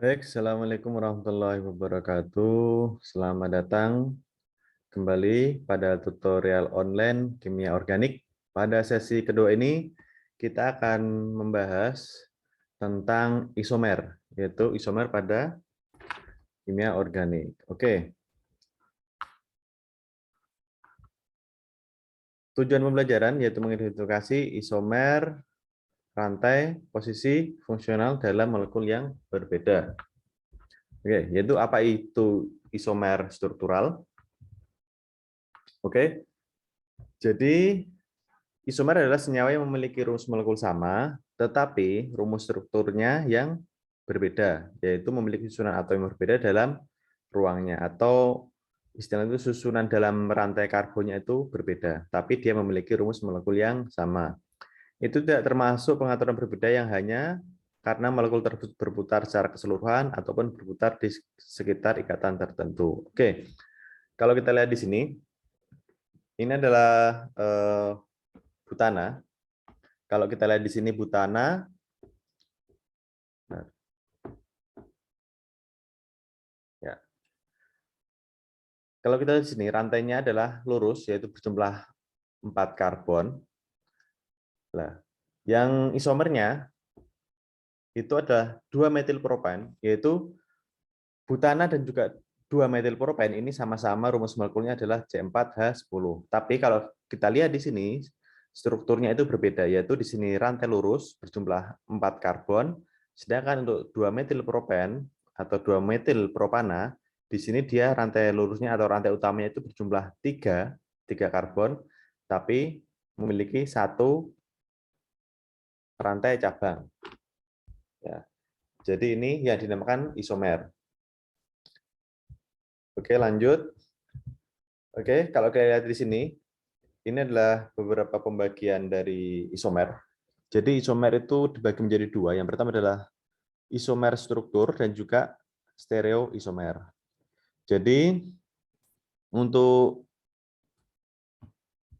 Baik, Assalamualaikum warahmatullahi wabarakatuh. Selamat datang kembali pada tutorial online kimia organik. Pada sesi kedua ini, kita akan membahas tentang isomer, yaitu isomer pada kimia organik. Oke, tujuan pembelajaran yaitu mengidentifikasi isomer, rantai, posisi, fungsional dalam molekul yang berbeda. Oke, yaitu apa itu isomer struktural? Oke, jadi isomer adalah senyawa yang memiliki rumus molekul sama, tetapi rumus strukturnya yang berbeda, yaitu memiliki susunan atom yang berbeda dalam ruangnya, atau istilah itu susunan dalam rantai karbonnya itu berbeda, tapi dia memiliki rumus molekul yang sama. Itu tidak termasuk pengaturan berbeda yang hanya karena molekul tersebut berputar secara keseluruhan ataupun berputar di sekitar ikatan tertentu. Oke, kalau kita lihat di sini, ini adalah butana. Kalau kita lihat di sini butana, ya. Kalau kita lihat di sini rantainya adalah lurus, yaitu berjumlah 4 karbon. Nah, yang isomernya itu ada 2 metilpropan, yaitu butana dan juga 2 metilpropan ini sama-sama rumus molekulnya adalah C4H10. Tapi kalau kita lihat di sini strukturnya itu berbeda, yaitu di sini rantai lurus berjumlah 4 karbon, sedangkan untuk 2 metilpropan atau 2 metilpropana di sini dia rantai lurusnya atau rantai utamanya itu berjumlah 3 karbon, tapi memiliki satu rantai cabang. Ya. Jadi ini yang dinamakan isomer. Oke, lanjut. Oke, kalau kita lihat di sini, ini adalah beberapa pembagian dari isomer. Jadi isomer itu dibagi menjadi dua. Yang pertama adalah isomer struktur dan juga stereoisomer. Jadi untuk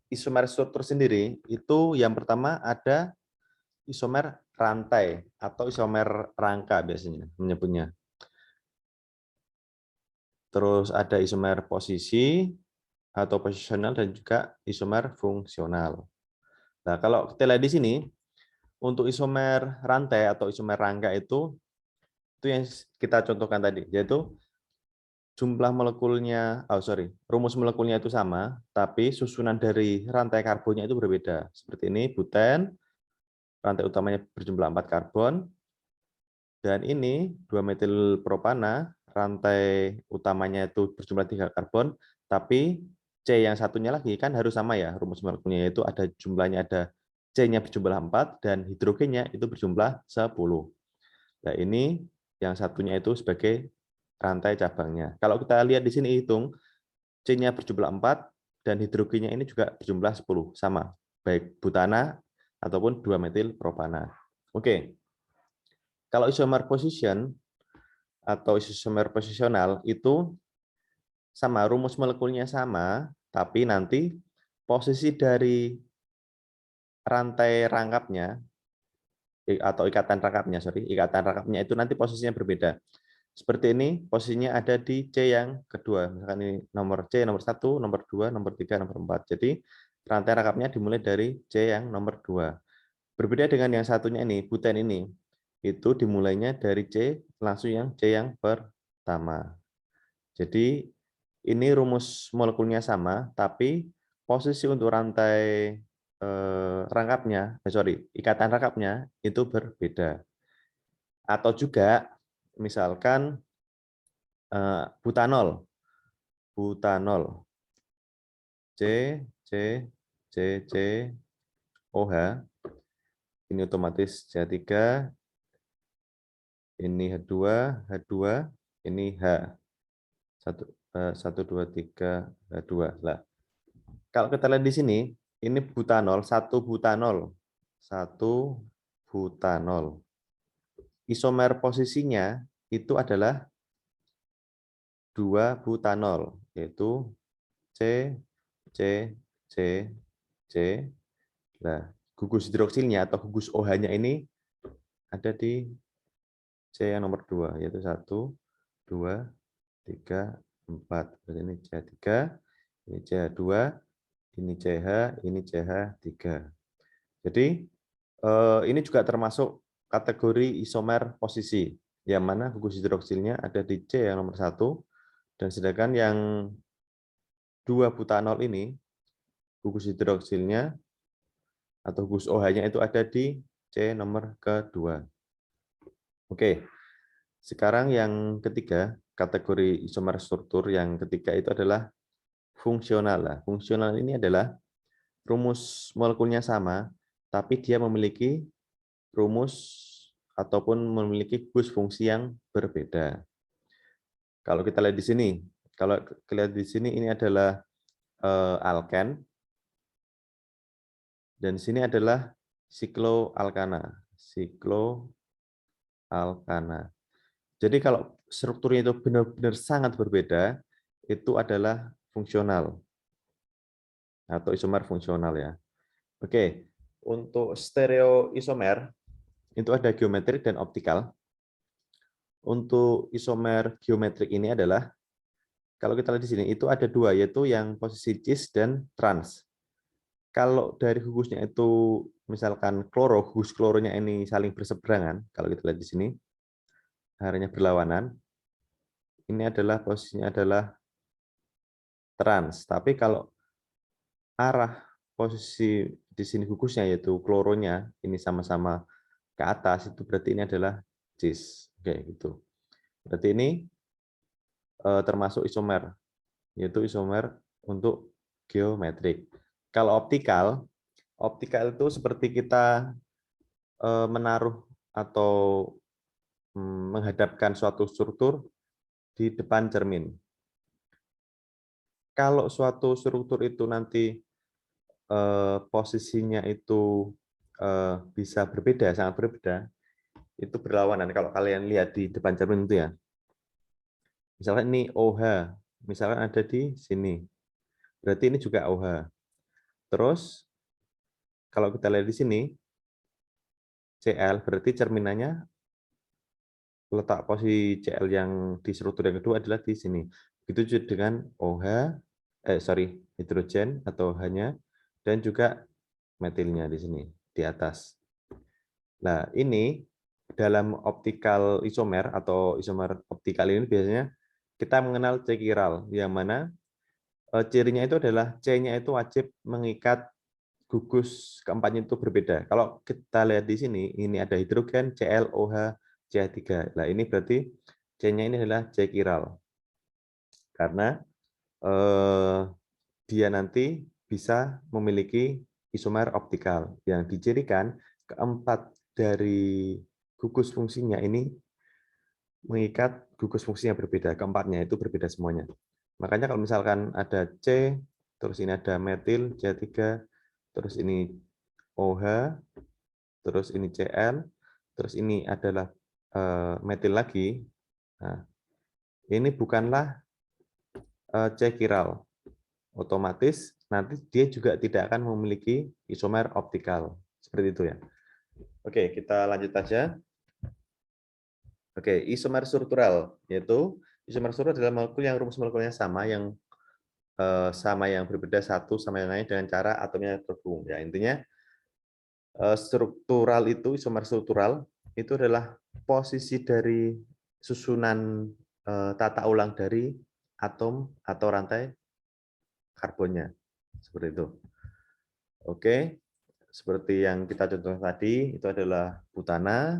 isomer struktur sendiri itu yang pertama ada isomer rantai atau isomer rangka biasanya menyebutnya. Terus ada isomer posisi atau posisional dan juga isomer fungsional. Nah, kalau kita lihat di sini untuk isomer rantai atau isomer rangka itu yang kita contohkan tadi, yaitu jumlah molekulnya, rumus molekulnya itu sama, tapi susunan dari rantai karbonnya itu berbeda. Seperti ini, buten, rantai utamanya berjumlah 4 karbon, dan ini 2 metil propana, rantai utamanya itu berjumlah 3 karbon, tapi C yang satunya lagi kan harus sama ya, rumus molekulnya itu ada jumlahnya, ada C-nya berjumlah 4 dan hidrogennya itu berjumlah 10. Nah, ini yang satunya itu sebagai rantai cabangnya. Kalau kita lihat di sini hitung, C-nya berjumlah 4 dan hidrogennya ini juga berjumlah 10, sama, baik butana ataupun 2 metil propana. Oke. Kalau isomer position atau isomer posisional itu sama, rumus molekulnya sama, tapi nanti posisi dari rantai rangkapnya atau ikatan rangkapnya itu nanti posisinya berbeda. Seperti ini, posisinya ada di C yang kedua. Misalkan ini nomor C, nomor 1, nomor 2, nomor 3, nomor 4. Jadi rantai rangkapnya dimulai dari C yang nomor 2. Berbeda dengan yang satunya ini, buten ini. Itu dimulainya dari C, langsung yang C yang pertama. Jadi ini rumus molekulnya sama, tapi posisi untuk rantai ikatan rangkapnya itu berbeda. Atau juga misalkan butanol, butanol, C, C, C, C, OH, ini otomatis C3, ini H2, H2, ini H. 1, 2, 3, H2. Lah, kalau kita lihat di sini, ini butanol, satu butanol. Isomer posisinya itu adalah 2 butanol, yaitu C, C, C, C. Nah, gugus hidroksilnya atau gugus OH-nya ini ada di C yang nomor 2, yaitu 1, 2, 3, 4. Berarti ini CH3, ini CH2, ini CH, ini CH3. Jadi ini juga termasuk kategori isomer posisi, yang mana gugus hidroksilnya ada di C yang nomor 1, dan sedangkan yang 2 butanol ini, gugus hidroksilnya atau gugus OH-nya itu ada di C nomor kedua. Oke, sekarang yang ketiga, kategori isomer struktur yang ketiga itu adalah fungsional. Nah, fungsional ini adalah rumus molekulnya sama, tapi dia memiliki rumus ataupun memiliki gugus fungsi yang berbeda. Kalau kita lihat di sini, kalau kita lihat di sini ini adalah alken, dan di sini adalah sikloalkana. Sikloalkana. Jadi kalau strukturnya itu benar-benar sangat berbeda, itu adalah fungsional atau isomer fungsional ya. Oke, untuk stereoisomer itu ada geometrik dan optikal. Untuk isomer geometrik ini adalah, kalau kita lihat di sini, itu ada dua, yaitu yang posisi cis dan trans. Kalau dari gugusnya itu, misalkan kloro, gugus kloronya ini saling berseberangan, kalau kita lihat di sini, arahnya berlawanan, ini adalah posisinya adalah trans. Tapi kalau arah posisi di sini gugusnya, yaitu kloronya, ini sama-sama ke atas, itu berarti ini adalah cis. Oke, gitu. Berarti ini termasuk isomer, yaitu isomer untuk geometrik. Kalau optikal, optikal itu seperti kita menaruh atau menghadapkan suatu struktur di depan cermin. Kalau suatu struktur itu nanti posisinya itu bisa berbeda, sangat berbeda, itu berlawanan. Kalau kalian lihat di depan cermin itu ya, misalkan ini OH, misalkan ada di sini, berarti ini juga OH. Terus kalau kita lihat di sini, CL, berarti cerminannya, letak posisi CL yang di struktur yang kedua adalah di sini. Begitu juga dengan OH, hidrogen atau OH-nya, dan juga metilnya di sini, di atas. Nah, ini dalam optikal isomer atau isomer optikal ini biasanya kita mengenal C chiral, yang mana cirinya itu adalah C-nya itu wajib mengikat gugus keempatnya itu berbeda. Kalau kita lihat di sini, ini ada hidrogen, Cl, OH, CH3. Nah, ini berarti C-nya ini adalah C chiral. Karena dia nanti bisa memiliki isomer optikal yang dicirikan keempat dari gugus fungsinya ini mengikat gugus fungsi yang berbeda. Keempatnya itu berbeda semuanya. Makanya kalau misalkan ada C, terus ini ada metil, CH3, terus ini OH, terus ini Cl, terus ini adalah metil lagi. Nah, ini bukanlah C chiral. Otomatis nanti dia juga tidak akan memiliki isomer optikal. Seperti itu ya. Oke, kita lanjut aja. Oke, isomer struktural, yaitu isomer struktural adalah molekul yang rumus molekulnya sama, yang berbeda satu sama yang lain dengan cara atomnya terhubung. Ya, intinya struktural itu, isomer struktural itu adalah posisi dari susunan tata ulang dari atom atau rantai karbonnya. Seperti itu. Oke, seperti yang kita contoh tadi, itu adalah butana.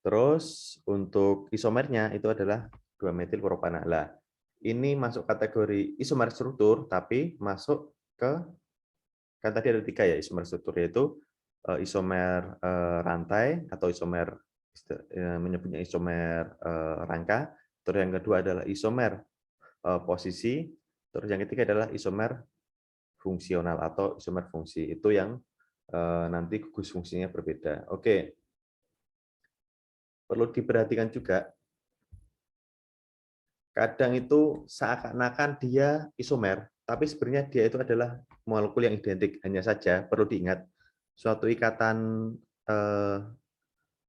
Terus untuk isomernya itu adalah 2-metil propana. Lah, ini masuk kategori isomer struktur, tapi masuk ke, kan tadi ada 3 ya isomer struktur, yaitu isomer rantai atau isomer, menyebutnya isomer rangka. Terus yang kedua adalah isomer posisi. Terus yang ketiga adalah isomer fungsional atau isomer fungsi. Itu yang nanti gugus fungsinya berbeda. Oke, perlu diperhatikan juga, kadang itu seakan-akan dia isomer, tapi sebenarnya dia itu adalah molekul yang identik. Hanya saja perlu diingat, suatu ikatan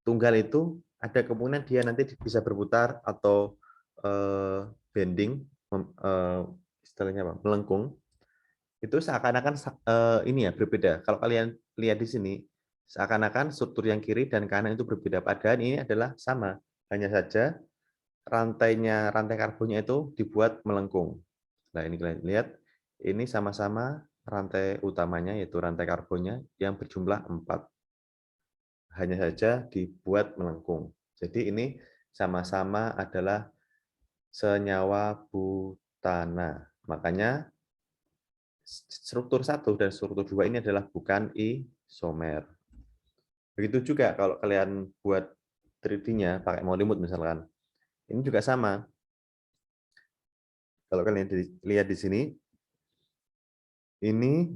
tunggal itu ada kemungkinan dia nanti bisa berputar atau bending, istilahnya apa? Melengkung. Itu seakan-akan ini ya berbeda. Kalau kalian lihat di sini, seakan-akan struktur yang kiri dan kanan itu berbeda. Padahal ini adalah sama. Hanya saja rantai karbonnya itu dibuat melengkung. Nah, ini kalian lihat, ini sama-sama rantai utamanya, yaitu rantai karbonnya yang berjumlah 4. Hanya saja dibuat melengkung. Jadi ini sama-sama adalah senyawa butana. Makanya struktur 1 dan struktur 2 ini adalah bukan isomer. Begitu juga kalau kalian buat 3D-nya pakai Molimut misalkan. Ini juga sama. Kalau kalian lihat di sini, ini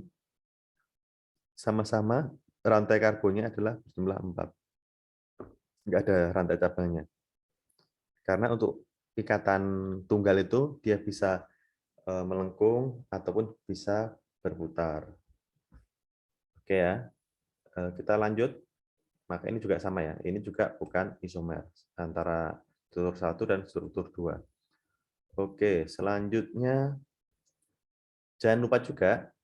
sama-sama rantai karbonnya adalah berjumlah 4. Nggak ada rantai cabangnya. Karena untuk ikatan tunggal itu dia bisa melengkung ataupun bisa berputar. Oke ya, kita lanjut. Maka ini juga sama ya. Ini juga bukan isomer antara struktur 1 dan struktur 2. Oke, selanjutnya jangan lupa juga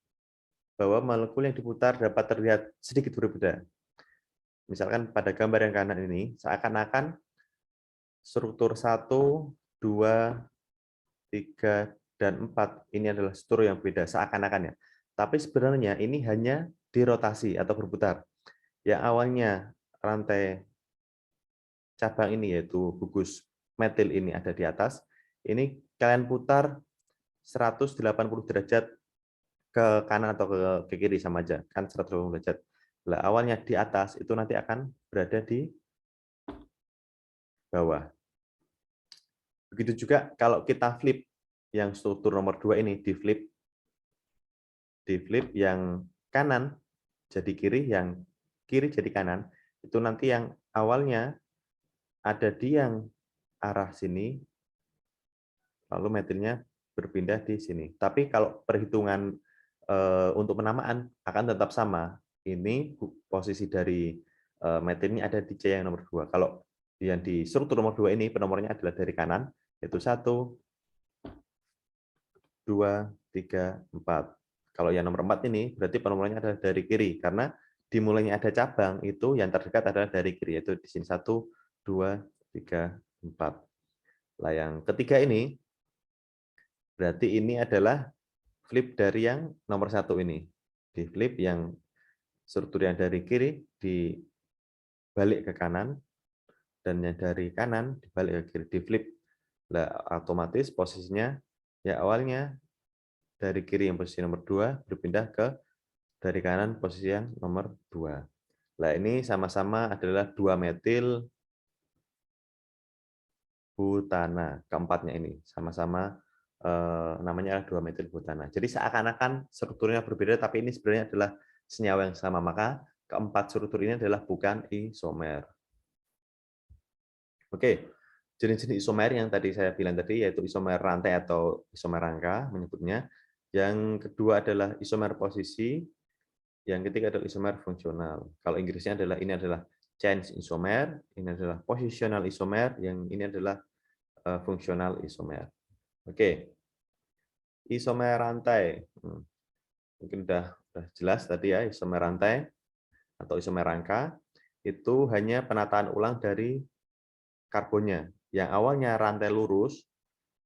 bahwa molekul yang diputar dapat terlihat sedikit berbeda. Misalkan pada gambar yang kanan ini, seakan-akan struktur 1, 2, 3, dan 4 ini adalah struktur yang beda, seakan-akan ya. Tapi sebenarnya ini hanya dirotasi atau berputar. Yang awalnya rantai cabang ini, yaitu gugus metil ini ada di atas, ini kalian putar 180 derajat ke kanan atau ke kiri sama aja, kan 180 derajat. Nah, awalnya di atas itu nanti akan berada di bawah. Begitu juga kalau kita flip yang struktur nomor 2 ini di flip yang kanan jadi kiri, yang kiri jadi kanan, itu nanti yang awalnya ada di yang arah sini, lalu metilnya berpindah di sini. Tapi kalau perhitungan untuk penamaan akan tetap sama. Ini posisi dari metilnya ada di C yang nomor 2. Kalau yang di struktur nomor 2 ini penomornya adalah dari kanan, yaitu 1, 2, 3, 4. Kalau yang nomor 4 ini berarti penomornya adalah dari kiri, karena dimulainya ada cabang itu yang terdekat adalah dari kiri, yaitu di sini 1, 2, 3, 4. Nah, yang ketiga ini berarti ini adalah flip dari yang nomor 1 ini. Di flip yang struktur yang dari kiri dibalik ke kanan, dan yang dari kanan dibalik ke kiri, di flip. Nah, otomatis posisinya ya awalnya dari kiri yang posisi nomor 2 berpindah ke dari kanan posisi yang nomor 2. Nah, ini sama-sama adalah 2 metil butana. Keempatnya ini sama-sama namanya adalah 2 metil butana. Jadi seakan-akan strukturnya berbeda, tapi ini sebenarnya adalah senyawa yang sama. Maka keempat struktur ini adalah bukan isomer. Oke, jenis-jenis isomer yang tadi saya bilang tadi, yaitu isomer rantai atau isomer rangka menyebutnya. Yang kedua adalah isomer posisi. Yang ketiga adalah isomer fungsional. Kalau Inggrisnya adalah ini adalah change isomer, ini adalah positional isomer, yang ini adalah fungsional isomer. Oke, isomer rantai. Mungkin udah jelas tadi ya, isomer rantai atau isomer rangka itu hanya penataan ulang dari karbonnya. Yang awalnya rantai lurus,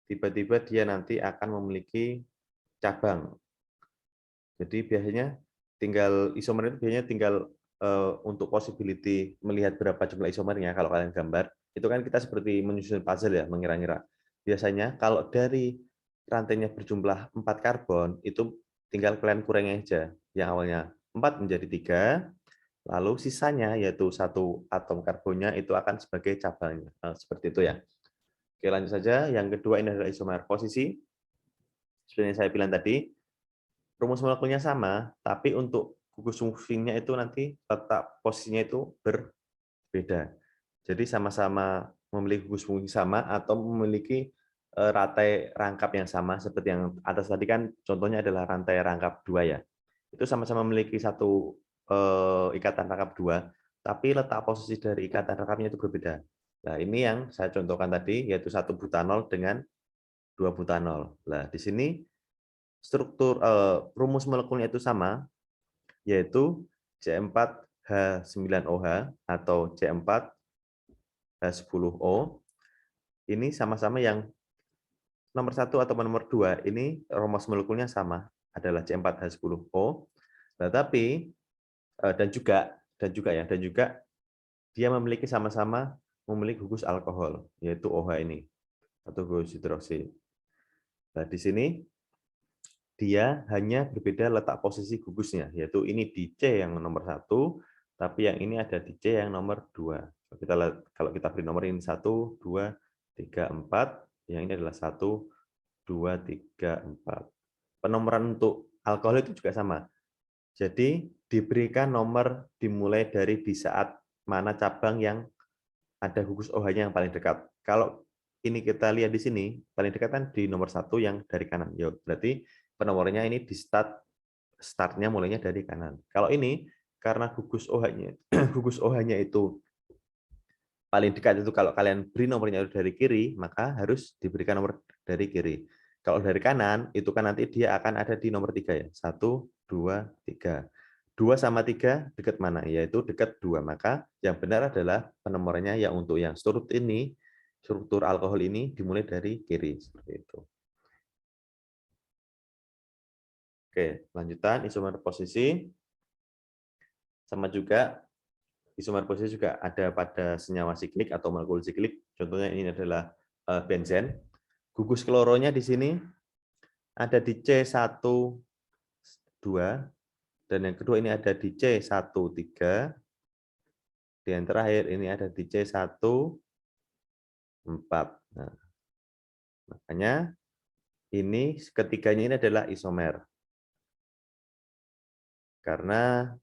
tiba-tiba dia nanti akan memiliki cabang. Jadi biasanya isomer itu biasanya tinggal untuk possibility melihat berapa jumlah isomernya kalau kalian gambar, itu kan kita seperti menyusun puzzle ya, mengira-ngira. Biasanya kalau dari rantainya berjumlah 4 karbon, itu tinggal kalian kurangi aja. Yang awalnya 4 menjadi 3, lalu sisanya yaitu 1 atom karbonnya itu akan sebagai cabangnya. Seperti itu ya. Oke, lanjut saja. Yang kedua ini adalah isomer posisi. Seperti yang saya bilang tadi, rumus molekulnya sama, tapi untuk gugus fungsinya itu nanti letak posisinya itu berbeda. Jadi sama-sama memiliki gugus fungsi sama atau memiliki rantai rangkap yang sama, seperti yang atas tadi kan contohnya adalah rantai rangkap 2 ya. Itu sama-sama memiliki satu ikatan rangkap 2, tapi letak posisi dari ikatan rangkapnya itu berbeda. Nah, ini yang saya contohkan tadi, yaitu 1 butanol dengan 2 butanol. Nah, di sini struktur rumus molekulnya itu sama, yaitu C4H9OH atau C4H10O. Ini sama-sama yang nomor 1 atau nomor 2 ini rumus molekulnya sama, adalah C4H10O. Nah, tapi dan juga dia memiliki sama-sama memiliki gugus alkohol, yaitu OH ini atau gugus hidroksil. Nah, di sini dia hanya berbeda letak posisi gugusnya, yaitu ini di C yang nomor 1, tapi yang ini ada di C yang nomor 2. Kalau kita beri nomor ini 1, 2, 3, 4, yang ini adalah 1, 2, 3, 4. Penomoran untuk alkohol itu juga sama. Jadi diberikan nomor dimulai dari di saat mana cabang yang ada gugus OH-nya yang paling dekat. Kalau ini kita lihat di sini, paling dekat kan di nomor 1 yang dari kanan. Ya, berarti penomorannya ini di startnya mulainya dari kanan. Kalau ini karena gugus OH-nya gugus OH-nya itu paling dekat, itu kalau kalian beri nomornya dari kiri, maka harus diberikan nomor dari kiri. Kalau dari kanan, itu kan nanti dia akan ada di nomor 3 ya. 1, 2, 3. 2 sama 3 dekat mana? Yaitu dekat 2. Maka yang benar adalah penomorannya yang untuk yang struktur alkohol ini dimulai dari kiri. Seperti itu. Oke, lanjutan isomer posisi. Sama juga isomer posisi juga ada pada senyawa siklik atau molekul siklik. Contohnya ini adalah benzen. Gugus kloronya di sini ada di C12, dan yang kedua ini ada di C13, dan yang terakhir ini ada di C14. Nah, makanya ini ketiganya ini adalah isomer. Karena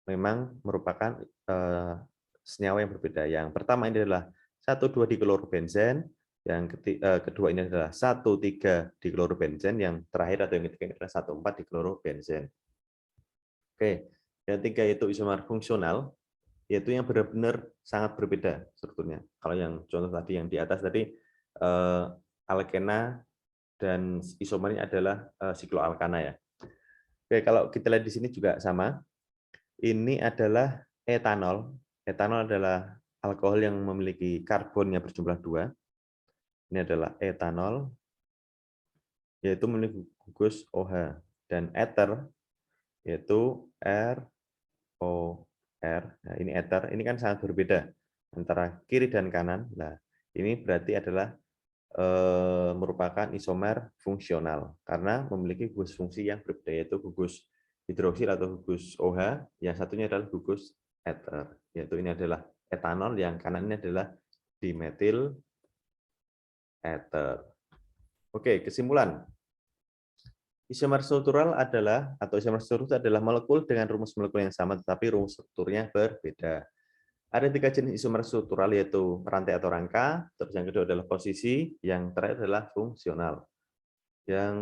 memang merupakan senyawa yang berbeda. Yang pertama ini adalah 1,2 diklorobenzen, yang kedua ini adalah 1,3 diklorobenzen, yang terakhir atau yang ketiga ini adalah 1,4 diklorobenzen. Oke, yang ketiga itu isomer fungsional, yaitu yang benar-benar sangat berbeda strukturnya. Kalau yang contoh tadi yang di atas tadi alkena dan isomernya adalah sikloalkana ya. Oke, kalau kita lihat di sini juga sama. Ini adalah etanol. Etanol adalah alkohol yang memiliki karbonnya berjumlah 2. Ini adalah etanol, yaitu memiliki gugus OH. Dan ether, yaitu ROR. Nah, ini ether, ini kan sangat berbeda antara kiri dan kanan. Nah, ini berarti adalah merupakan isomer fungsional karena memiliki gugus fungsi yang berbeda, yaitu gugus hidroksil atau gugus OH, yang satunya adalah gugus ether, yaitu ini adalah etanol, yang kanan ini adalah dimetil ether. Oke, kesimpulan. Isomer struktural adalah molekul dengan rumus molekul yang sama tetapi rumus strukturnya berbeda. Ada 3 jenis isomer struktural, yaitu rantai atau rangka, terus yang kedua adalah posisi, yang terakhir adalah fungsional. Yang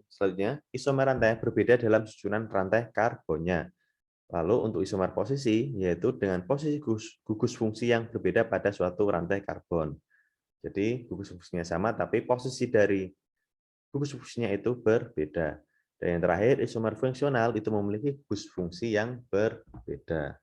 selanjutnya, isomer rantai berbeda dalam susunan rantai karbonnya. Lalu untuk isomer posisi, yaitu dengan posisi gugus fungsi yang berbeda pada suatu rantai karbon. Jadi gugus fungsinya sama, tapi posisi dari gugus fungsinya itu berbeda. Dan yang terakhir, isomer fungsional itu memiliki gugus fungsi yang berbeda.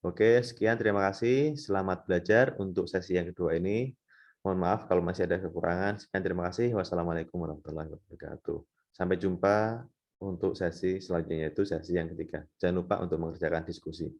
Oke, sekian, terima kasih. Selamat belajar untuk sesi yang kedua ini. Mohon maaf kalau masih ada kekurangan. Sekian, terima kasih. Wassalamualaikum warahmatullahi wabarakatuh. Sampai jumpa untuk sesi selanjutnya, yaitu sesi yang ketiga. Jangan lupa untuk mengerjakan diskusi.